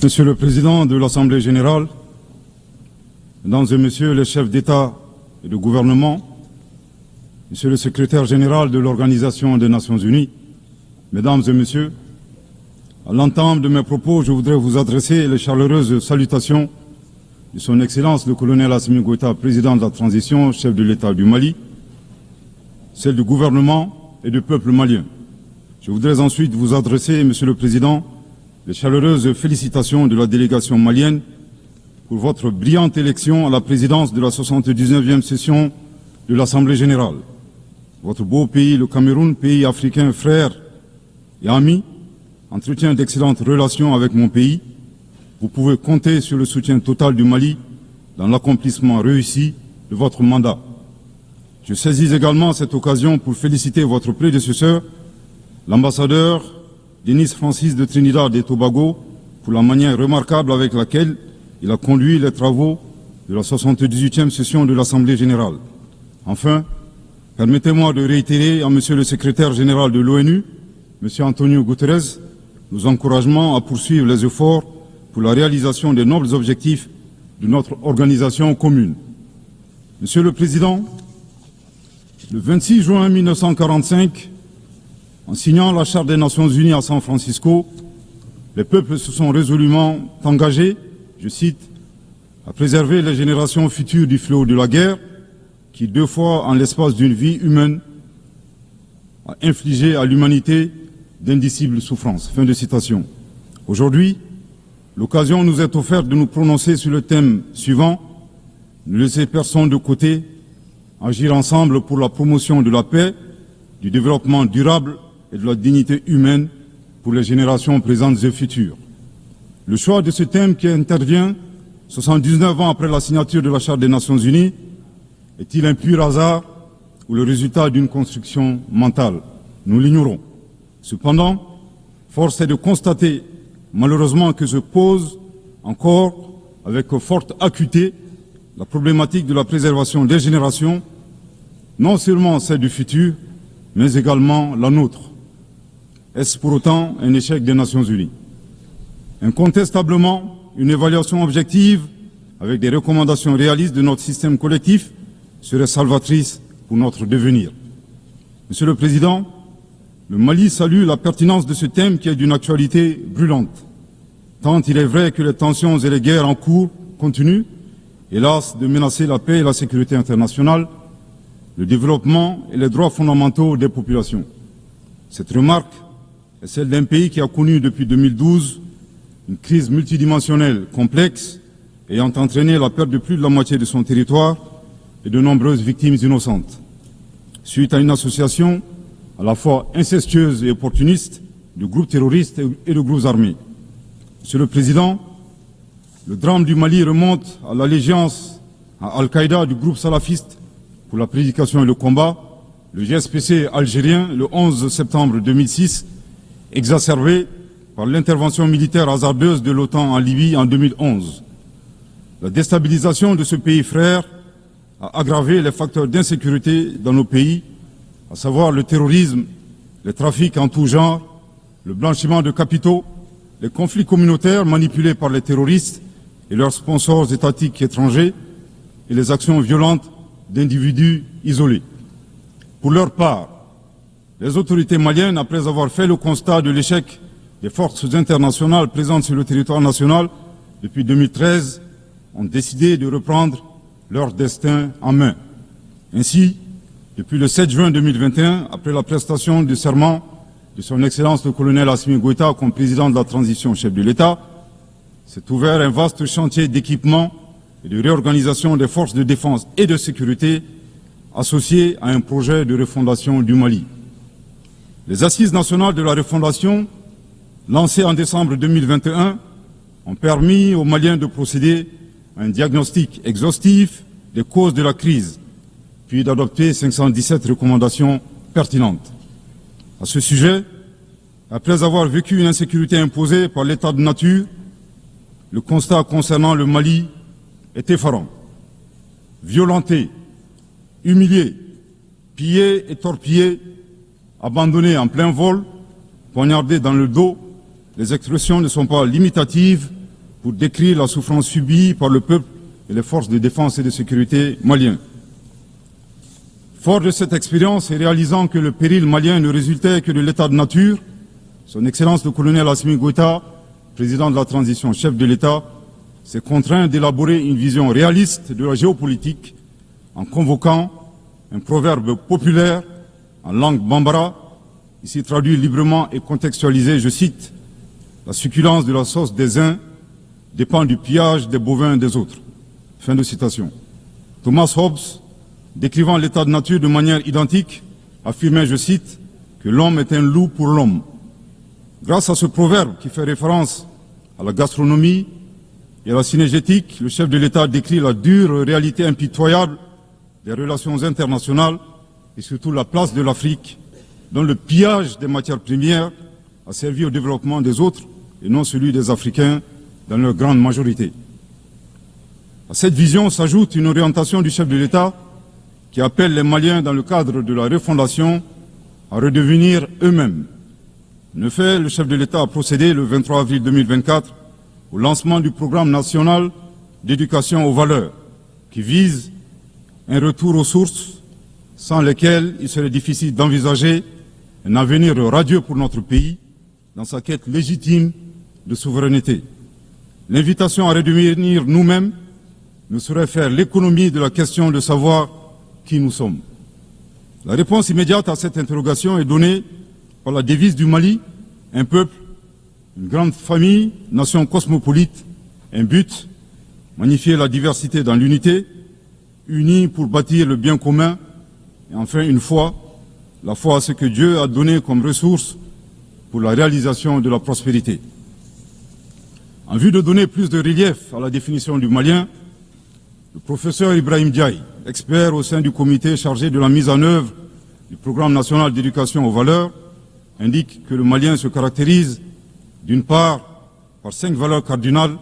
Monsieur le Président de l'Assemblée générale, Mesdames et Messieurs les chefs d'État et de gouvernement, Monsieur le Secrétaire général de l'Organisation des Nations Unies, Mesdames et Messieurs, à l'entame de mes propos, je voudrais vous adresser les chaleureuses salutations de Son Excellence le colonel Assimi Goïta, président de la transition, chef de l'État du Mali, celles du gouvernement et du peuple malien. Je voudrais ensuite vous adresser, Monsieur le Président, les chaleureuses félicitations de la délégation malienne pour votre brillante élection à la présidence de la 79e session de l'Assemblée générale. Votre beau pays, le Cameroun, pays africain frère et ami, entretient d'excellentes relations avec mon pays. Vous pouvez compter sur le soutien total du Mali dans l'accomplissement réussi de votre mandat. Je saisis également cette occasion pour féliciter votre prédécesseur, l'ambassadeur Denis Francis de Trinidad et Tobago, pour la manière remarquable avec laquelle il a conduit les travaux de la 78e session de l'Assemblée générale. Enfin, permettez-moi de réitérer à Monsieur le secrétaire général de l'ONU, Monsieur Antonio Guterres, nos encouragements à poursuivre les efforts pour la réalisation des nobles objectifs de notre organisation commune. Monsieur le Président, le 26 juin 1945, en signant la Charte des Nations Unies à San Francisco, les peuples se sont résolument engagés, je cite, à préserver les générations futures du fléau de la guerre qui, 2 fois en l'espace d'une vie humaine, a infligé à l'humanité d'indicibles souffrances. Fin de citation. Aujourd'hui, l'occasion nous est offerte de nous prononcer sur le thème suivant, ne laisser personne de côté, agir ensemble pour la promotion de la paix, du développement durable et de la dignité humaine pour les générations présentes et futures. Le choix de ce thème qui intervient 79 ans après la signature de la Charte des Nations Unies est-il un pur hasard ou le résultat d'une construction mentale? Nous l'ignorons. Cependant, force est de constater malheureusement que se pose encore avec forte acuité la problématique de la préservation des générations, non seulement celle du futur, mais également la nôtre. Est-ce pour autant un échec des Nations Unies? Incontestablement, une évaluation objective avec des recommandations réalistes de notre système collectif serait salvatrice pour notre devenir. Monsieur le Président, le Mali salue la pertinence de ce thème qui est d'une actualité brûlante, tant il est vrai que les tensions et les guerres en cours continuent, hélas, de menacer la paix et la sécurité internationale, le développement et les droits fondamentaux des populations. Cette remarque est celle d'un pays qui a connu depuis 2012 une crise multidimensionnelle complexe ayant entraîné la perte de plus de la moitié de son territoire et de nombreuses victimes innocentes. Suite à une association à la fois incestueuse et opportuniste de groupes terroristes et de groupes armés. Monsieur le Président, le drame du Mali remonte à l'allégeance à Al-Qaïda du groupe salafiste pour la prédication et le combat, le GSPC algérien, le 11 septembre 2006, exacerbé par l'intervention militaire hasardeuse de l'OTAN en Libye en 2011. La déstabilisation de ce pays frère a aggravé les facteurs d'insécurité dans nos pays, à savoir le terrorisme, les trafics en tout genre, le blanchiment de capitaux, les conflits communautaires manipulés par les terroristes et leurs sponsors étatiques étrangers et les actions violentes d'individus isolés. Pour leur part, les autorités maliennes, après avoir fait le constat de l'échec des forces internationales présentes sur le territoire national depuis 2013, ont décidé de reprendre leur destin en main. Ainsi, depuis le 7 juin 2021, après la prestation du serment de son Excellence le colonel Assimi Goïta comme président de la transition chef de l'État, s'est ouvert un vaste chantier d'équipement et de réorganisation des forces de défense et de sécurité associé à un projet de refondation du Mali. Les assises nationales de la refondation, lancées en décembre 2021, ont permis aux Maliens de procéder à un diagnostic exhaustif des causes de la crise, puis d'adopter 517 recommandations pertinentes. À ce sujet, après avoir vécu une insécurité imposée par l'état de nature, le constat concernant le Mali est effarant. Violenté, humilié, pillé et torpillé, abandonné en plein vol, poignardé dans le dos, les expressions ne sont pas limitatives pour décrire la souffrance subie par le peuple et les forces de défense et de sécurité maliens. Fort de cette expérience et réalisant que le péril malien ne résultait que de l'état de nature, son Excellence le colonel Assimi Goïta, président de la transition, chef de l'État, s'est contraint d'élaborer une vision réaliste de la géopolitique en convoquant un proverbe populaire en langue bambara, ici traduit librement et contextualisé, je cite, « La succulence de la sauce des uns dépend du pillage des bovins des autres ». Fin de citation. Thomas Hobbes, décrivant l'état de nature de manière identique, affirmait, je cite, que l'homme est un loup pour l'homme. Grâce à ce proverbe qui fait référence à la gastronomie et à la cinégétique, le chef de l'État décrit la dure réalité impitoyable des relations internationales et surtout la place de l'Afrique, dont le pillage des matières premières a servi au développement des autres et non celui des Africains dans leur grande majorité. À cette vision s'ajoute une orientation du chef de l'État qui appelle les Maliens dans le cadre de la refondation à redevenir eux-mêmes. En effet, le chef de l'État a procédé le 23 avril 2024 au lancement du programme national d'éducation aux valeurs qui vise un retour aux sources sans lesquelles il serait difficile d'envisager un avenir radieux pour notre pays dans sa quête légitime de souveraineté. L'invitation à redevenir nous-mêmes ne saurait faire l'économie de la question de savoir qui nous sommes. La réponse immédiate à cette interrogation est donnée par la devise du Mali, un peuple, une grande famille, nation cosmopolite, un but, magnifier la diversité dans l'unité, unis pour bâtir le bien commun, et enfin une foi, la foi à ce que Dieu a donné comme ressource pour la réalisation de la prospérité. En vue de donner plus de relief à la définition du malien, le professeur Ibrahim Diaye, expert au sein du comité chargé de la mise en œuvre du programme national d'éducation aux valeurs, indique que le malien se caractérise d'une part par 5 valeurs cardinales,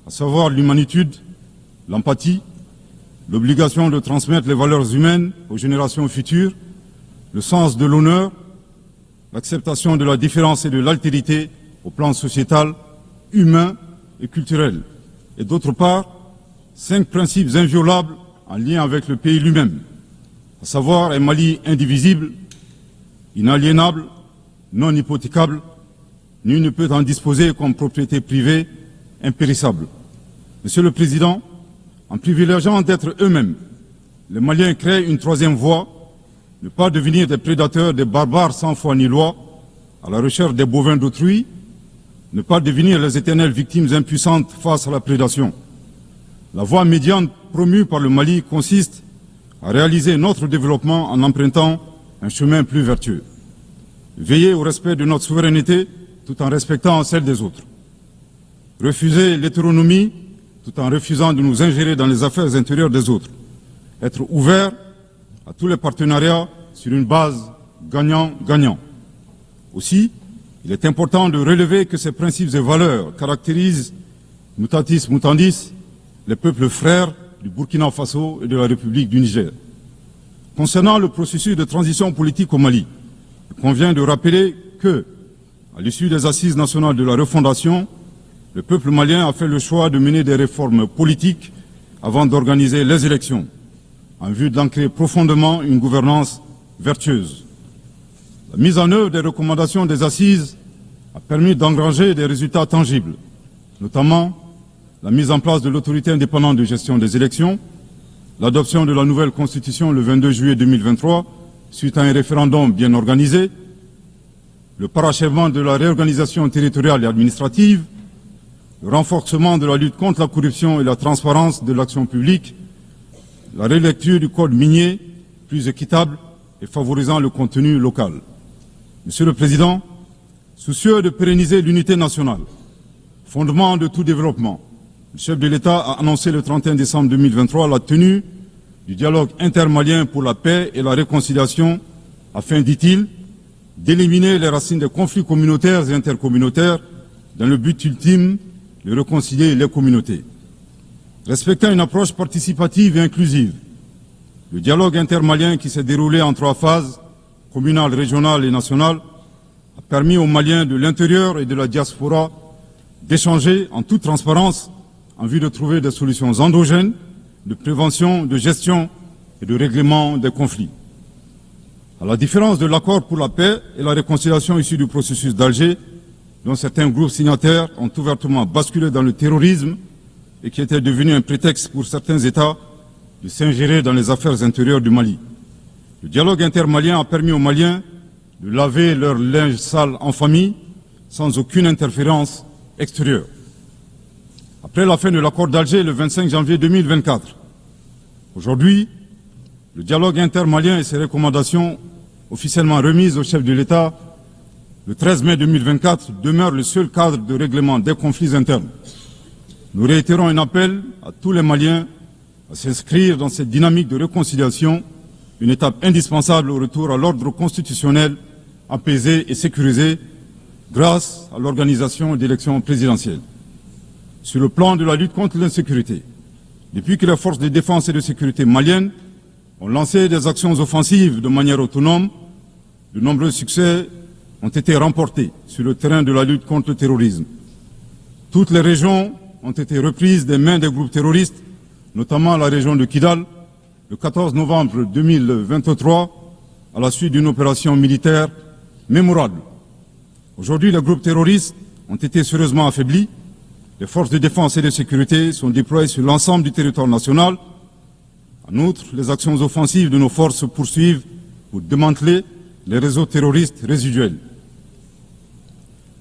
à savoir l'humanitude, l'empathie, l'obligation de transmettre les valeurs humaines aux générations futures, le sens de l'honneur, l'acceptation de la différence et de l'altérité au plan sociétal, humain et culturel, et d'autre part, 5 principes inviolables en lien avec le pays lui-même, à savoir un Mali indivisible, inaliénable, non hypothécable, nul ne peut en disposer comme propriété privée, impérissable. Monsieur le Président, en privilégiant d'être eux-mêmes, les Maliens créent une 3e voie, ne pas devenir des prédateurs, des barbares sans foi ni loi, à la recherche des bovins d'autrui, ne pas devenir les éternelles victimes impuissantes face à la prédation. La voie médiane promue par le Mali consiste à réaliser notre développement en empruntant un chemin plus vertueux. Veiller au respect de notre souveraineté tout en respectant celle des autres. Refuser l'hétéronomie tout en refusant de nous ingérer dans les affaires intérieures des autres. Être ouvert à tous les partenariats sur une base gagnant-gagnant. Aussi, il est important de relever que ces principes et valeurs caractérisent mutatis mutandis les peuples frères du Burkina Faso et de la République du Niger. Concernant le processus de transition politique au Mali, il convient de rappeler que, à l'issue des assises nationales de la refondation, le peuple malien a fait le choix de mener des réformes politiques avant d'organiser les élections, en vue d'ancrer profondément une gouvernance vertueuse. La mise en œuvre des recommandations des assises a permis d'engranger des résultats tangibles, notamment la mise en place de l'autorité indépendante de gestion des élections, l'adoption de la nouvelle constitution le 22 juillet 2023, suite à un référendum bien organisé, le parachèvement de la réorganisation territoriale et administrative, le renforcement de la lutte contre la corruption et la transparence de l'action publique, la relecture du code minier, plus équitable et favorisant le contenu local. Monsieur le Président, soucieux de pérenniser l'unité nationale, fondement de tout développement, le chef de l'État a annoncé le 31 décembre 2023 la tenue du dialogue intermalien pour la paix et la réconciliation afin, dit-il, d'éliminer les racines des conflits communautaires et intercommunautaires dans le but ultime de réconcilier les communautés. Respectant une approche participative et inclusive, le dialogue intermalien qui s'est déroulé en 3 phases, communale, régionale et nationale, a permis aux Maliens de l'intérieur et de la diaspora d'échanger en toute transparence en vue de trouver des solutions endogènes de prévention, de gestion et de règlement des conflits. À la différence de l'accord pour la paix et la réconciliation issu du processus d'Alger, dont certains groupes signataires ont ouvertement basculé dans le terrorisme et qui était devenu un prétexte pour certains États de s'ingérer dans les affaires intérieures du Mali. Le dialogue intermalien a permis aux Maliens de laver leur linge sale en famille sans aucune interférence extérieure. Après la fin de l'accord d'Alger le 25 janvier 2024, aujourd'hui, le dialogue intermalien et ses recommandations officiellement remises au chef de l'État le 13 mai 2024 demeurent le seul cadre de règlement des conflits internes. Nous réitérons un appel à tous les Maliens à s'inscrire dans cette dynamique de réconciliation, une étape indispensable au retour à l'ordre constitutionnel apaisé et sécurisé grâce à l'organisation d'élections présidentielles. Sur le plan de la lutte contre l'insécurité, depuis que les forces de défense et de sécurité maliennes ont lancé des actions offensives de manière autonome, de nombreux succès ont été remportés sur le terrain de la lutte contre le terrorisme. Toutes les régions ont été reprises des mains des groupes terroristes, notamment la région de Kidal, le 14 novembre 2023, à la suite d'une opération militaire mémorable. Aujourd'hui, les groupes terroristes ont été sérieusement affaiblis. Les forces de défense et de sécurité sont déployées sur l'ensemble du territoire national. En outre, les actions offensives de nos forces se poursuivent pour démanteler les réseaux terroristes résiduels.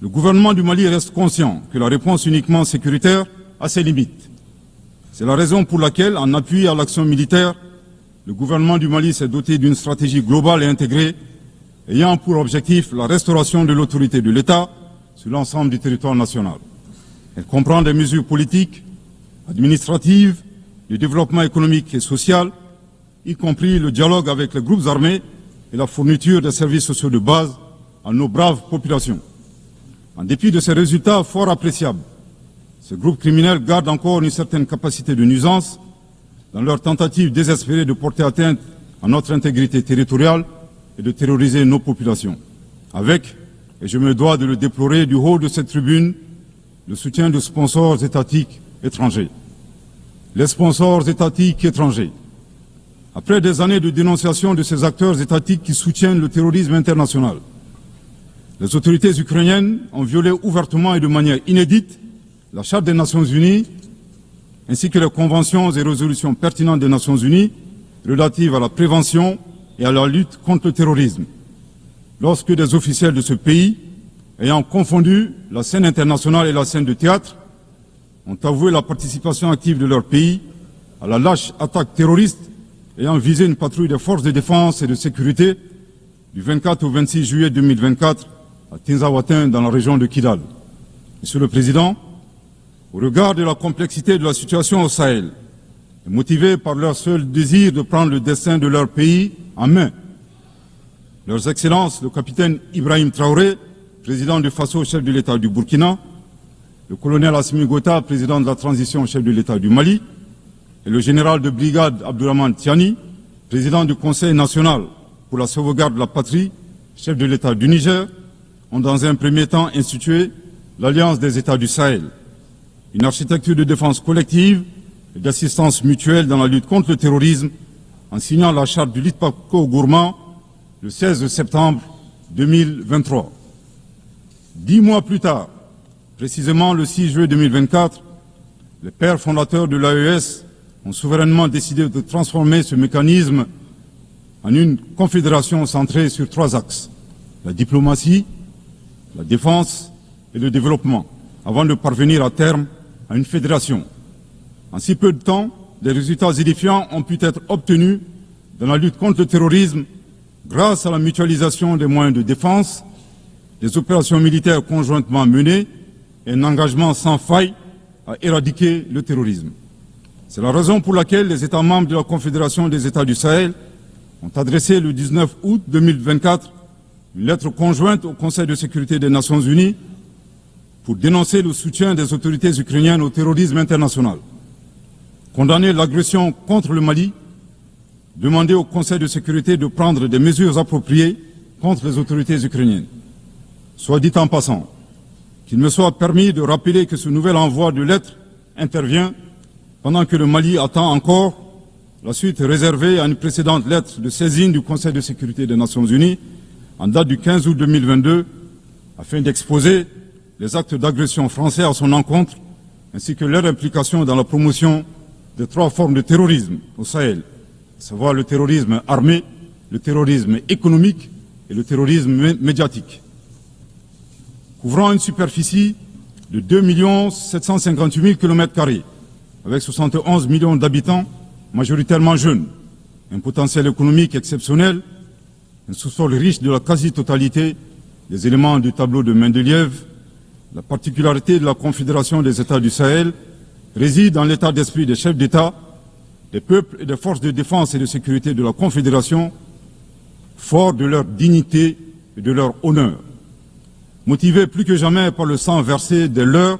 Le gouvernement du Mali reste conscient que la réponse uniquement sécuritaire a ses limites. C'est la raison pour laquelle, en appui à l'action militaire, le gouvernement du Mali s'est doté d'une stratégie globale et intégrée ayant pour objectif la restauration de l'autorité de l'État sur l'ensemble du territoire national. Elle comprend des mesures politiques, administratives, de développement économique et social, y compris le dialogue avec les groupes armés et la fourniture des services sociaux de base à nos braves populations. En dépit de ces résultats fort appréciables, ces groupes criminels gardent encore une certaine capacité de nuisance dans leur tentative désespérée de porter atteinte à notre intégrité territoriale et de terroriser nos populations. Avec, et je me dois de le déplorer du haut de cette tribune, le soutien de sponsors étatiques étrangers. Les sponsors étatiques étrangers. Après des années de dénonciation de ces acteurs étatiques qui soutiennent le terrorisme international, les autorités ukrainiennes ont violé ouvertement et de manière inédite la Charte des Nations Unies ainsi que les conventions et résolutions pertinentes des Nations Unies relatives à la prévention et à la lutte contre le terrorisme. Lorsque des officiels de ce pays, ayant confondu la scène internationale et la scène de théâtre, ont avoué la participation active de leur pays à la lâche attaque terroriste ayant visé une patrouille des forces de défense et de sécurité du 24 au 26 juillet 2024 à Tinzaouatin dans la région de Kidal. Monsieur le Président, au regard de la complexité de la situation au Sahel, et motivés par leur seul désir de prendre le destin de leur pays en main, Leurs Excellences, le capitaine Ibrahim Traoré, président du Faso, chef de l'État du Burkina, le colonel Assimi Goïta, président de la transition, chef de l'État du Mali, et le général de brigade Abdourahmane Tiani, président du Conseil national pour la sauvegarde de la patrie, chef de l'État du Niger, ont dans un premier temps institué l'Alliance des États du Sahel, une architecture de défense collective et d'assistance mutuelle dans la lutte contre le terrorisme, en signant la charte du Litpako-Gourma le 16 septembre 2023. 10 mois plus tard, précisément le 6 juillet 2024, les pères fondateurs de l'AES ont souverainement décidé de transformer ce mécanisme en une confédération centrée sur 3 axes: la diplomatie, la défense et le développement, avant de parvenir à terme à une fédération. En si peu de temps, des résultats édifiants ont pu être obtenus dans la lutte contre le terrorisme grâce à la mutualisation des moyens de défense, des opérations militaires conjointement menées et un engagement sans faille à éradiquer le terrorisme. C'est la raison pour laquelle les États membres de la Confédération des États du Sahel ont adressé le 19 août 2024 une lettre conjointe au Conseil de sécurité des Nations Unies pour dénoncer le soutien des autorités ukrainiennes au terrorisme international, condamner l'agression contre le Mali, demander au Conseil de sécurité de prendre des mesures appropriées contre les autorités ukrainiennes. Soit dit en passant, qu'il me soit permis de rappeler que ce nouvel envoi de lettres intervient pendant que le Mali attend encore la suite réservée à une précédente lettre de saisine du Conseil de sécurité des Nations Unies en date du 15 août 2022 afin d'exposer les actes d'agression français à son encontre ainsi que leur implication dans la promotion de 3 formes de terrorisme au Sahel, à savoir le terrorisme armé, le terrorisme économique et le terrorisme médiatique. Couvrant une superficie de 2 758 000 km², avec 71 millions d'habitants, majoritairement jeunes, un potentiel économique exceptionnel, un sous-sol riche de la quasi-totalité des éléments du tableau de Mendeleïev, la particularité de la Confédération des États du Sahel réside dans l'état d'esprit des chefs d'État, des peuples et des forces de défense et de sécurité de la Confédération, forts de leur dignité et de leur honneur. Motivés plus que jamais par le sang versé des leurs,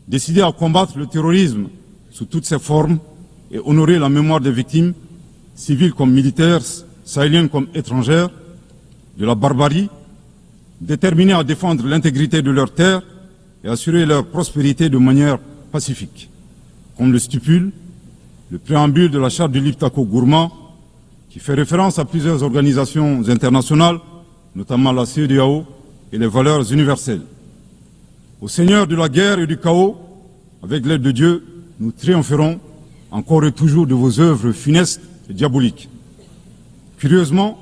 décidés à combattre le terrorisme sous toutes ses formes et honorer la mémoire des victimes, civiles comme militaires, sahéliennes comme étrangères, de la barbarie, déterminés à défendre l'intégrité de leurs terres et assurer leur prospérité de manière pacifique. Comme le stipule le préambule de la charte du Liptako-Gourma, qui fait référence à plusieurs organisations internationales, notamment la CEDEAO et les valeurs universelles. Au Seigneur de la guerre et du chaos, avec l'aide de Dieu, nous triompherons encore et toujours de vos œuvres funestes et diaboliques. Curieusement,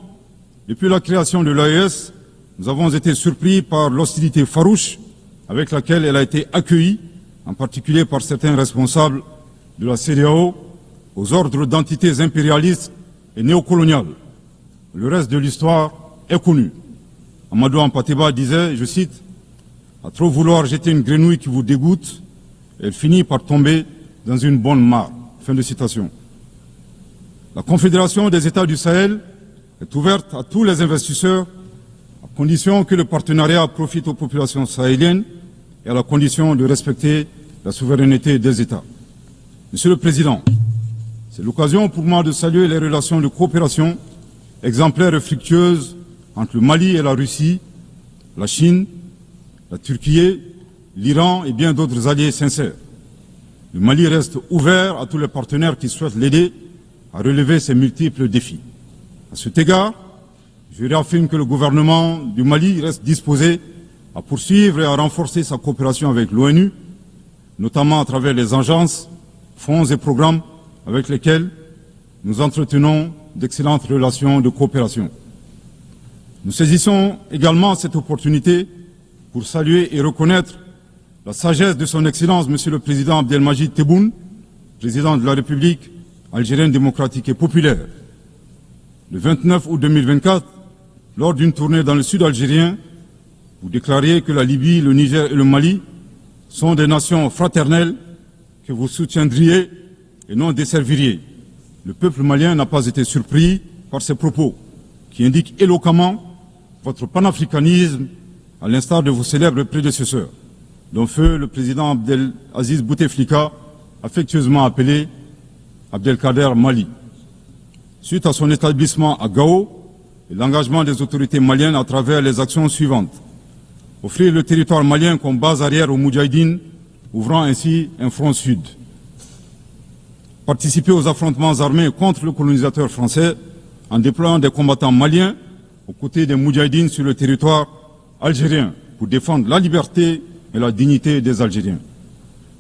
depuis la création de l'AES, nous avons été surpris par l'hostilité farouche avec laquelle elle a été accueillie, en particulier par certains responsables de la CEDEAO, aux ordres d'entités impérialistes et néocoloniales. Le reste de l'histoire est connu. Amadou Hampâté-Bâ disait, je cite, « À trop vouloir jeter une grenouille qui vous dégoûte, elle finit par tomber dans une bonne mare. » Fin de citation. La Confédération des États du Sahel est ouverte à tous les investisseurs à condition que le partenariat profite aux populations sahéliennes et à la condition de respecter la souveraineté des États. Monsieur le Président, c'est l'occasion pour moi de saluer les relations de coopération exemplaires et fructueuses entre le Mali et la Russie, la Chine, la Turquie, l'Iran et bien d'autres alliés sincères. Le Mali reste ouvert à tous les partenaires qui souhaitent l'aider à relever ces multiples défis. À cet égard, je réaffirme que le gouvernement du Mali reste disposé à poursuivre et à renforcer sa coopération avec l'ONU, notamment à travers les agences, fonds et programmes avec lesquels nous entretenons d'excellentes relations de coopération. Nous saisissons également cette opportunité pour saluer et reconnaître la sagesse de son Excellence, Monsieur le Président Abdelmajid Tebboune, Président de la République algérienne démocratique et populaire. Le 29 août 2024, lors d'une tournée dans le sud algérien, vous déclariez que la Libye, le Niger et le Mali sont des nations fraternelles que vous soutiendriez et non desserviriez. Le peuple malien n'a pas été surpris par ces propos, qui indiquent éloquemment votre panafricanisme, à l'instar de vos célèbres prédécesseurs, dont feu le président Abdelaziz Bouteflika, affectueusement appelé Abdelkader Mali. Suite à son établissement à Gao et l'engagement des autorités maliennes à travers les actions suivantes. Offrir le territoire malien comme base arrière aux Moudjahidines, ouvrant ainsi un front sud. Participer aux affrontements armés contre le colonisateur français en déployant des combattants maliens aux côtés des Moudjahidines sur le territoire algérien pour défendre la liberté et la dignité des Algériens.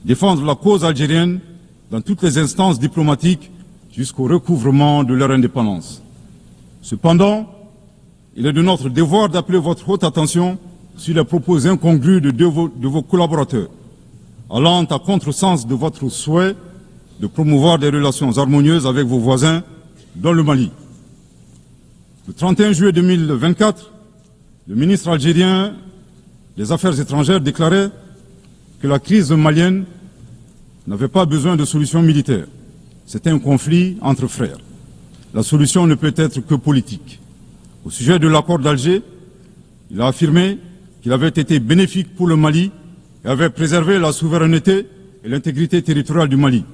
Défendre la cause algérienne dans toutes les instances diplomatiques jusqu'au recouvrement de leur indépendance. Cependant, il est de notre devoir d'appeler votre haute attention sur les propos incongrus de vos collaborateurs, allant à contresens de votre souhait de promouvoir des relations harmonieuses avec vos voisins dans le Mali. Le 31 juillet 2024, le ministre algérien des Affaires étrangères déclarait que la crise malienne n'avait pas besoin de solution militaire. C'était un conflit entre frères. La solution ne peut être que politique. Au sujet de l'accord d'Alger, il a affirmé qu'il avait été bénéfique pour le Mali et avait préservé la souveraineté et l'intégrité territoriale du Mali.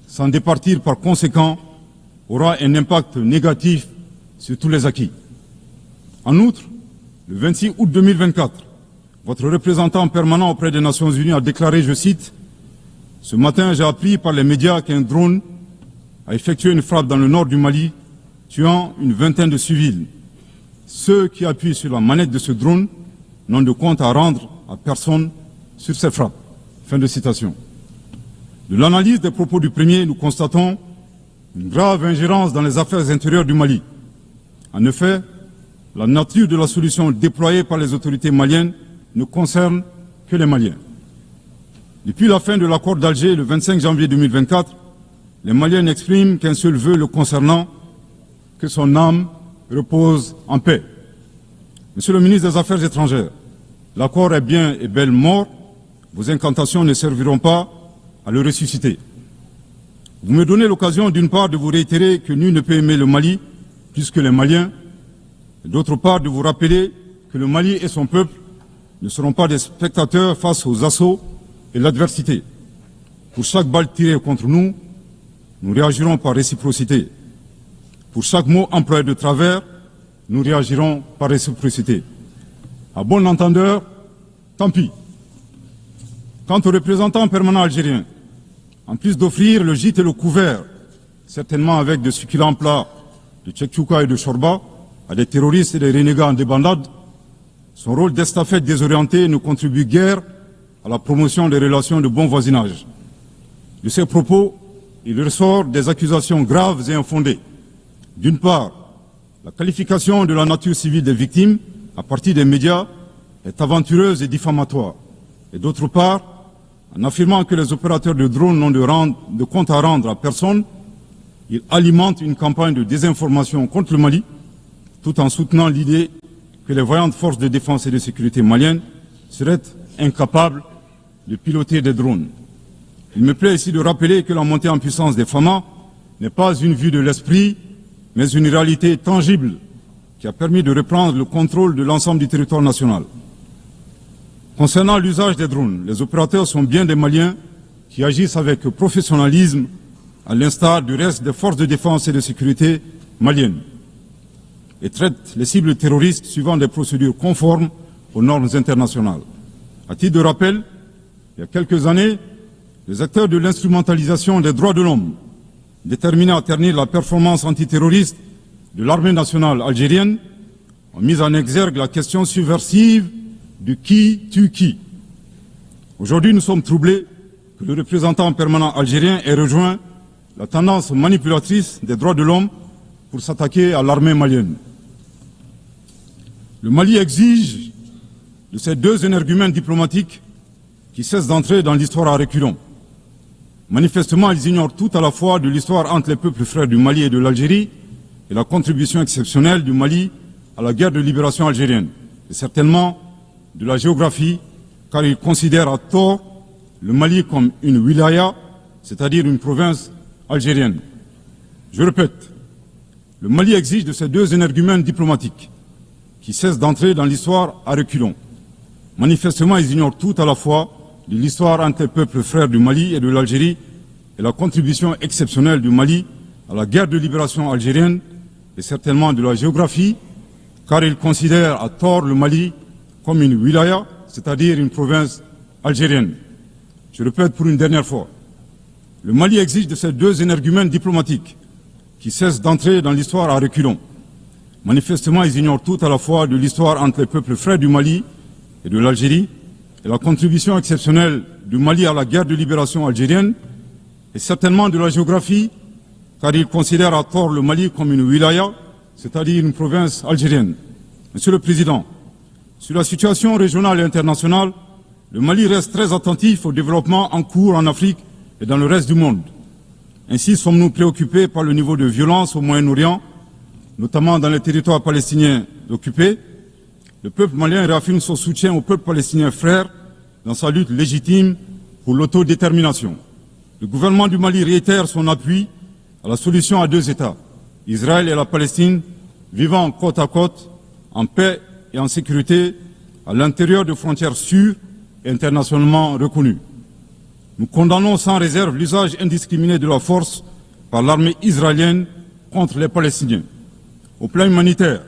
S'en départir par conséquent aura un impact négatif sur tous les acquis. En outre, le 26 août 2024, votre représentant permanent auprès des Nations Unies a déclaré, je cite, « Ce matin, j'ai appris par les médias qu'un drone a effectué une frappe dans le nord du Mali, tuant une vingtaine de civils. Ceux qui appuient sur la manette de ce drone n'ont de compte à rendre à personne sur ces frappes. » Fin de citation. De l'analyse des propos du premier, nous constatons une grave ingérence dans les affaires intérieures du Mali. En effet, la nature de la solution déployée par les autorités maliennes ne concerne que les Maliens. Depuis la fin de l'accord d'Alger, le 25 janvier 2024, les Maliens n'expriment qu'un seul vœu le concernant, que son âme repose en paix. Monsieur le ministre des Affaires étrangères, l'accord est bien et belle mort. Vos incantations ne serviront pas à le ressusciter. Vous me donnez l'occasion d'une part de vous réitérer que nul ne peut aimer le Mali plus que les Maliens, et d'autre part de vous rappeler que le Mali et son peuple ne seront pas des spectateurs face aux assauts et l'adversité. Pour chaque balle tirée contre nous, nous réagirons par réciprocité. Pour chaque mot employé de travers, nous réagirons par réciprocité. À bon entendeur, tant pis. Quant aux représentants permanents algériens, en plus d'offrir le gîte et le couvert, certainement avec de succulents plats de tchèque-chouka et de chorba, à des terroristes et des renégats en débandade, son rôle d'estafette désorienté ne contribue guère à la promotion des relations de bon voisinage. De ces propos, il ressort des accusations graves et infondées. D'une part, la qualification de la nature civile des victimes, à partir des médias, est aventureuse et diffamatoire. Et d'autre part, en affirmant que les opérateurs de drones n'ont de compte à rendre à personne, il alimente une campagne de désinformation contre le Mali, tout en soutenant l'idée que les voyantes forces de défense et de sécurité maliennes seraient incapables de piloter des drones. Il me plaît ici de rappeler que la montée en puissance des FAMA n'est pas une vue de l'esprit, mais une réalité tangible qui a permis de reprendre le contrôle de l'ensemble du territoire national. Concernant l'usage des drones, les opérateurs sont bien des Maliens qui agissent avec professionnalisme, à l'instar du reste des forces de défense et de sécurité maliennes, et traitent les cibles terroristes suivant des procédures conformes aux normes internationales. À titre de rappel, il y a quelques années, les acteurs de l'instrumentalisation des droits de l'homme, déterminés à ternir la performance antiterroriste de l'armée nationale algérienne, ont mis en exergue la question subversive du qui tue qui. Aujourd'hui, nous sommes troublés que le représentant permanent algérien ait rejoint la tendance manipulatrice des droits de l'homme pour s'attaquer à l'armée malienne. Le Mali exige de ces deux énergumènes diplomatiques qui cessent d'entrer dans l'histoire à reculons. Manifestement, ils ignorent tout à la fois de l'histoire entre les peuples frères du Mali et de l'Algérie et la contribution exceptionnelle du Mali à la guerre de libération algérienne, et certainement de la géographie, car ils considèrent à tort le Mali comme une wilaya, c'est-à-dire une province algérienne. Je répète, le Mali exige de ces deux énergumènes diplomatiques qui cessent d'entrer dans l'histoire à reculons. Manifestement, ils ignorent tout à la fois de l'histoire entre les peuples frères du Mali et de l'Algérie et la contribution exceptionnelle du Mali à la guerre de libération algérienne et certainement de la géographie, car ils considèrent à tort le Mali comme une wilaya, c'est-à-dire une province algérienne. Je répète pour une dernière fois, le Mali exige de ces deux énergumènes diplomatiques qui cessent d'entrer dans l'histoire à reculons. Manifestement, ils ignorent tout à la fois de l'histoire entre les peuples frères du Mali et de l'Algérie et la contribution exceptionnelle du Mali à la guerre de libération algérienne et certainement de la géographie, car ils considèrent à tort le Mali comme une wilaya, c'est-à-dire une province algérienne. Monsieur le Président, sur la situation régionale et internationale, le Mali reste très attentif au développement en cours en Afrique et dans le reste du monde. Ainsi sommes-nous préoccupés par le niveau de violence au Moyen-Orient, notamment dans les territoires palestiniens occupés. Le peuple malien réaffirme son soutien au peuple palestinien frère dans sa lutte légitime pour l'autodétermination. Le gouvernement du Mali réitère son appui à la solution à deux États, Israël et la Palestine, vivant côte à côte, en paix et en sécurité, à l'intérieur de frontières sûres et internationalement reconnues. Nous condamnons sans réserve l'usage indiscriminé de la force par l'armée israélienne contre les Palestiniens. Au plan humanitaire,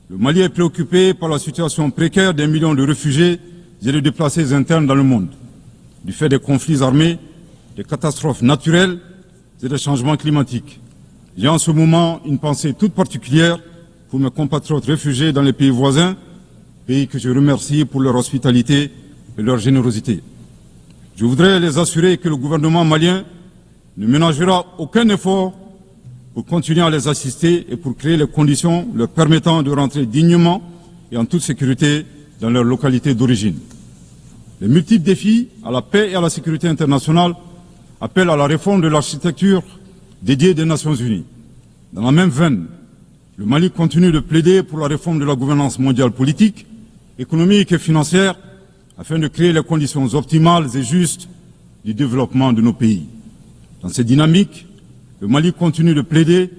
le Mali est préoccupé par la situation précaire des millions de réfugiés et les déplacés internes dans le monde, du fait des conflits armés, des catastrophes naturelles et des changements climatiques. J'ai en ce moment une pensée toute particulière pour mes compatriotes réfugiés dans les pays voisins, pays que je remercie pour leur hospitalité et leur générosité. Je voudrais les assurer que le gouvernement malien ne ménagera aucun effort pour continuer à les assister et pour créer les conditions leur permettant de rentrer dignement et en toute sécurité dans leur localité d'origine. Les multiples défis à la paix et à la sécurité internationale appellent à la réforme de l'architecture dédiée des Nations Unies. Dans la même veine, le Mali continue de plaider pour la réforme de la gouvernance mondiale politique, économique et financière afin de créer les conditions optimales et justes du développement de nos pays. Dans cette dynamique, le Mali continue de plaider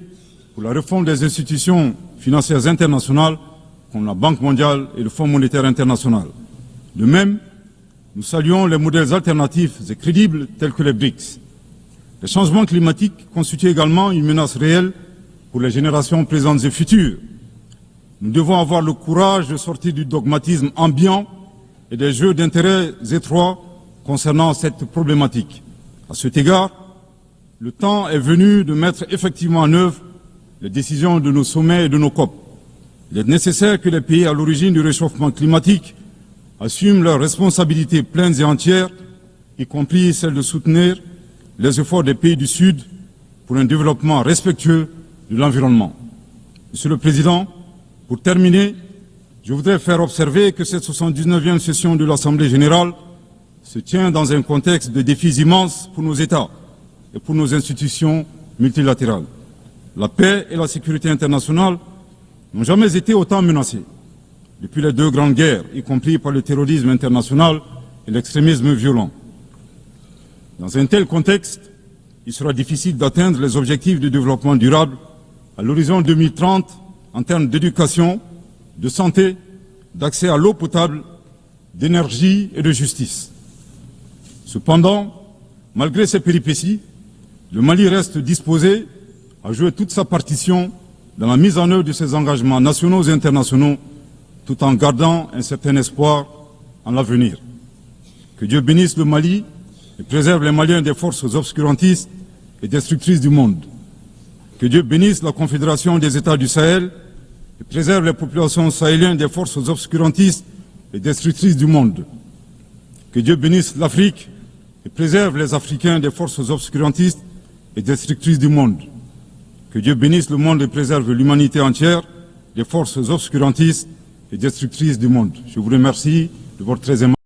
pour la réforme des institutions financières internationales comme la Banque mondiale et le Fonds monétaire international. De même, nous saluons les modèles alternatifs et crédibles tels que les BRICS. Les changements climatiques constituent également une menace réelle pour les générations présentes et futures. Nous devons avoir le courage de sortir du dogmatisme ambiant et des jeux d'intérêts étroits concernant cette problématique. À cet égard, le temps est venu de mettre effectivement en œuvre les décisions de nos sommets et de nos COP. Il est nécessaire que les pays à l'origine du réchauffement climatique assument leurs responsabilités pleines et entières, y compris celle de soutenir les efforts des pays du Sud pour un développement respectueux de l'environnement. Monsieur le Président, pour terminer, je voudrais faire observer que cette 79e session de l'Assemblée générale se tient dans un contexte de défis immenses pour nos États et pour nos institutions multilatérales. La paix et la sécurité internationale n'ont jamais été autant menacées depuis les deux grandes guerres, y compris par le terrorisme international et l'extrémisme violent. Dans un tel contexte, il sera difficile d'atteindre les objectifs de développement durable à l'horizon 2030 en termes d'éducation, de santé, d'accès à l'eau potable, d'énergie et de justice. Cependant, malgré ces péripéties, le Mali reste disposé à jouer toute sa partition dans la mise en œuvre de ses engagements nationaux et internationaux, tout en gardant un certain espoir en l'avenir. Que Dieu bénisse le Mali et préserve les Maliens des forces obscurantistes et destructrices du monde. Que Dieu bénisse la Confédération des États du Sahel et préserve les populations sahéliennes des forces obscurantistes et destructrices du monde. Que Dieu bénisse l'Afrique et préserve les Africains des forces obscurantistes et destructrices du monde. Que Dieu bénisse le monde et préserve l'humanité entière des forces obscurantistes et destructrices du monde. Je vous remercie de votre très aimable